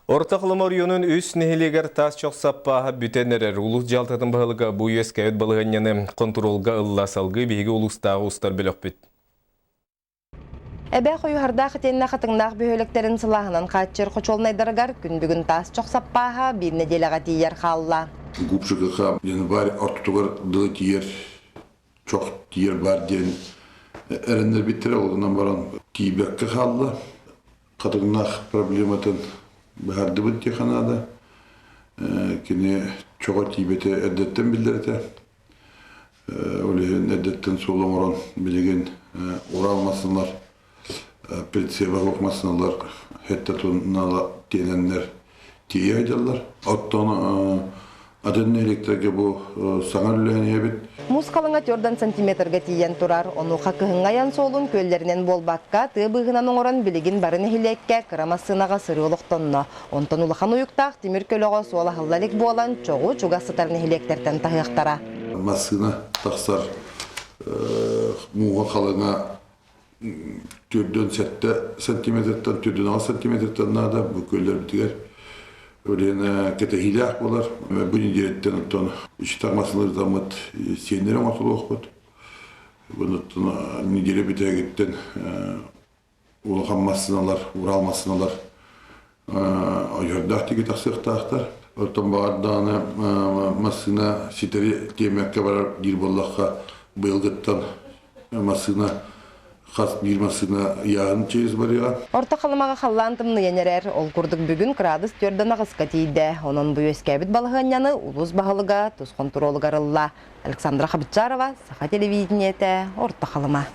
Ортақлым орионun үс нехилегер тас чоқ саппаға бүтенерер. Улус жалтатын бағылыға бұй өскәйет балығаняны контролға ылла салғы бейгі улустағы ұстар білік бүт. Әбә қойуғардақ теніне қатыңнақ бүйөлектерін сылағынан қатчыр қочолнайдарғар күндігін тас чоқ саппаға бір неделіға тейер қалла. Гупшыға январь ортутугар дылы тиер, чоқ тиер бар ден әріндер біттірі олғынан баран тейбекке қалла. Қатыңнақ проблематын бәрді бұтте қанада. Кені чоға тейбеті әдеттен білдірді. Олеген әдеттен солың оран білеген оралмасынлар, пілтсева оқмасынлар, хетті тұннала тененлер тейе айдалар. Оттаны адын электрге бұл саңар үләне ебет. Мұз қалыңа 4 сантиметрге тейен тұрар. Оны қақығын аян солын көлдерінен болбаққа тығы бұғынан оңырын білігін барын эхилекке қырамасынаға сыры олықтонны. Онтан ұлыған ұйықтақ темір көліға суала ғылдалік болан чоғу чуғасытарын эхилектерден тағықтара. Масына тақсар мұға қалыңа 4 сантиметрден 4 сантиметрден нада бұл көлдер бітігер. Öyle kete hilak bolar. Bu niyetten ton iştahmasınlar damat senlere masal okut. Bunu niyere biteye gitten ulakanmasınalar, uralmasınalar. Ayırdak tiki taksık tahtar. Ortam bağırdağına masına siteri temekke var girbollakka bıyılgıttan masına Қас бирмасына яғын чейіз бар яға. Орта қалымаға қаллантымны енерер, ол күрдік бүгін градус 4-дан ағысқа тейді. Оның бұй өскәбіт балығаняны улус бағылыға тұз контролы ғарылла. Александра Хабитчарова, Саха телевидениеті, Орта қалыма.